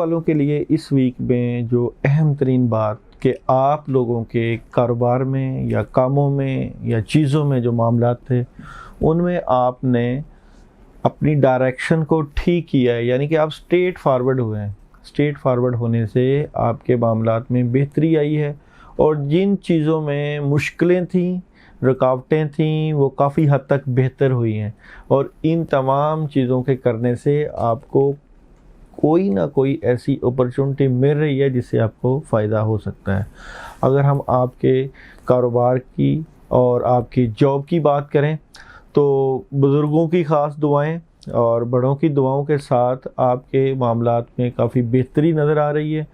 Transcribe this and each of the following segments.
वालों के लिए इस वीक में जो अहम तरीन बात कि आप लोगों के कारोबार में या कामों में या चीज़ों में जो मामला थे उनमें आपने अपनी डायरेक्शन को ठीक किया है, यानी कि आप स्ट्रेट फॉरवर्ड हुए हैं। स्ट्रेट फॉरवर्ड होने से आपके मामलात में बेहतरी आई है और जिन चीज़ों में मुश्किलें थीं, रुकावटें थीं, वो काफ़ी हद तक बेहतर हुई हैं और इन तमाम चीज़ों के करने से आपको कोई ना कोई ऐसी अपॉर्चुनिटी मिल रही है जिससे आपको फ़ायदा हो सकता है। अगर हम आपके कारोबार की और आपकी जॉब की बात करें तो बुज़ुर्गों की ख़ास दुआएं और बड़ों की दुआओं के साथ आपके मामलात में काफ़ी बेहतरी नज़र आ रही है।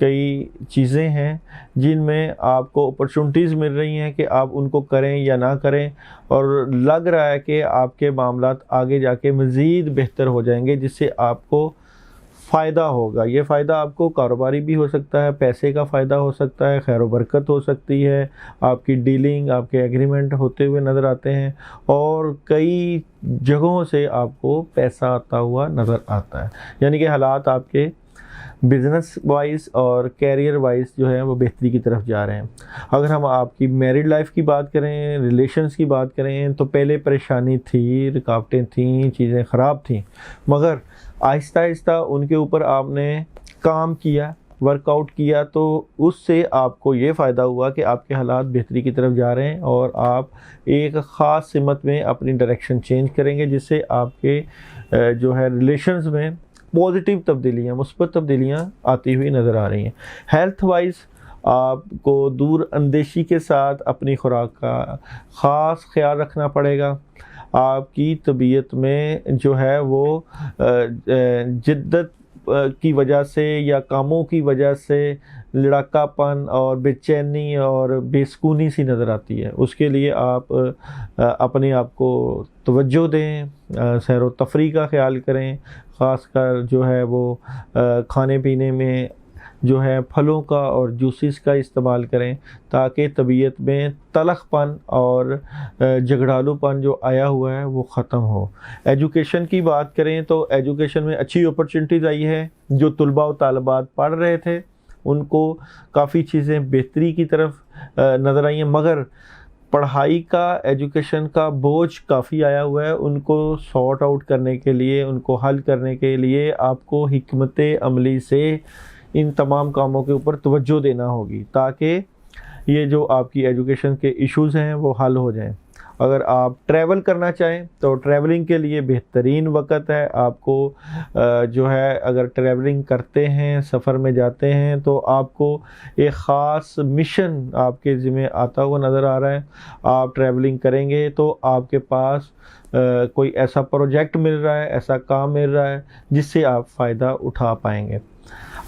कई चीज़ें हैं जिनमें आपको अपॉर्चुनिटीज़ मिल रही हैं कि आप उनको करें या ना करें और लग रहा है कि आपके मामलात आगे जाके मज़ीद बेहतर हो जाएंगे जिससे आपको फ़ायदा होगा। ये फ़ायदा आपको कारोबारी भी हो सकता है, पैसे का फ़ायदा हो सकता है, खैर बरकत हो सकती है, आपकी डीलिंग, आपके एग्रीमेंट होते हुए नज़र आते हैं और कई जगहों से आपको पैसा आता हुआ नज़र आता है। यानी कि हालात आपके बिज़नेस वाइज और कैरियर वाइज जो है वो बेहतरी की तरफ जा रहे हैं। अगर हम आपकी मैरिड लाइफ की बात करें, रिलेशंस की बात करें तो पहले परेशानी थी, रुकावटें थीं, चीज़ें ख़राब थीं, मगर आहिस्ता आहिस्ता उनके ऊपर आपने काम किया, वर्कआउट किया तो उससे आपको ये फ़ायदा हुआ कि आपके हालात बेहतरी की तरफ जा रहे हैं और आप एक ख़ास सिमत में अपनी डायरेक्शन चेंज करेंगे जिससे आपके जो है रिलेशंस में पॉजिटिव तब्दीलियाँ, मुस्बत तब्दीलियाँ आती हुई नज़र आ रही हैं। हेल्थ वाइज आपको दूर अंदेशी के साथ अपनी खुराक का ख़ास ख्याल रखना पड़ेगा। आपकी तबीयत में जो है वो जिद्दत की वजह से या कामों की वजह से लड़ाकापन और बेचैनी और बेसुकूनी सी नज़र आती है। उसके लिए आप अपने आप को तवज्जो दें, सैर व तफरी का ख्याल करें, ख़ासकर जो है वो खाने पीने में जो है फलों का और जूसेस का इस्तेमाल करें ताकि तबीयत में तलखपन और झगड़ालूपन जो आया हुआ है वो ख़त्म हो। एजुकेशन की बात करें तो एजुकेशन में अच्छी अपॉर्चुनिटीज़ आई है। जो तुलबा और तालिबात पढ़ रहे थे उनको काफ़ी चीज़ें बेहतरी की तरफ नज़र आई हैं, मगर पढ़ाई का, एजुकेशन का बोझ काफ़ी आया हुआ है। उनको सॉर्ट आउट करने के लिए, उनको हल करने के लिए आपको हिकमत अमली से इन तमाम कामों के ऊपर तवज्जो देना होगी ताकि ये जो आपकी एजुकेशन के इश्यूज़ हैं वो हल हो जाएं। अगर आप ट्रैवल करना चाहें तो ट्रैवलिंग के लिए बेहतरीन वक़्त है। आपको जो है अगर ट्रैवलिंग करते हैं, सफ़र में जाते हैं तो आपको एक ख़ास मिशन आपके ज़िम्मे आता हुआ नज़र आ रहा है। आप ट्रैवलिंग करेंगे तो आपके पास कोई ऐसा प्रोजेक्ट मिल रहा है, ऐसा काम मिल रहा है जिससे आप फ़ायदा उठा पाएंगे।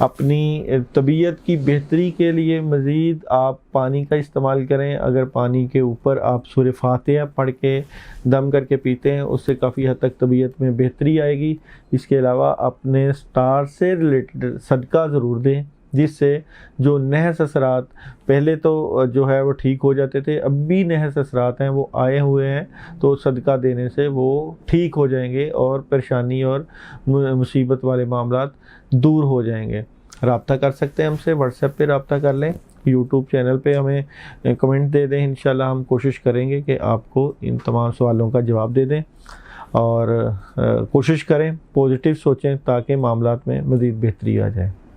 अपनी तबीयत की बेहतरी के लिए मज़ीद आप पानी का इस्तेमाल करें। अगर पानी के ऊपर आप सूरह फातिहा पढ़ के दम करके पीते हैं उससे काफ़ी हद तक तबीयत में बेहतरी आएगी। इसके अलावा अपने स्टार से रिलेटेड सदका ज़रूर दें जिससे जो नहस असरात पहले तो जो है वो ठीक हो जाते थे, अब भी नहस असरात हैं वो आए हुए हैं, तो सदका देने से वो ठीक हो जाएंगे और परेशानी और मुसीबत वाले मामलात दूर हो जाएंगे। रब्ता कर सकते हैं हमसे, व्हाट्सएप पे रब्ता कर लें, यूट्यूब चैनल पे हमें कमेंट दे दें। इंशाल्लाह हम कोशिश करेंगे कि आपको इन तमाम सवालों का जवाब दे दें और कोशिश करें पॉजिटिव सोचें ताकि मामलात में मज़ीद बेहतरी आ जाए।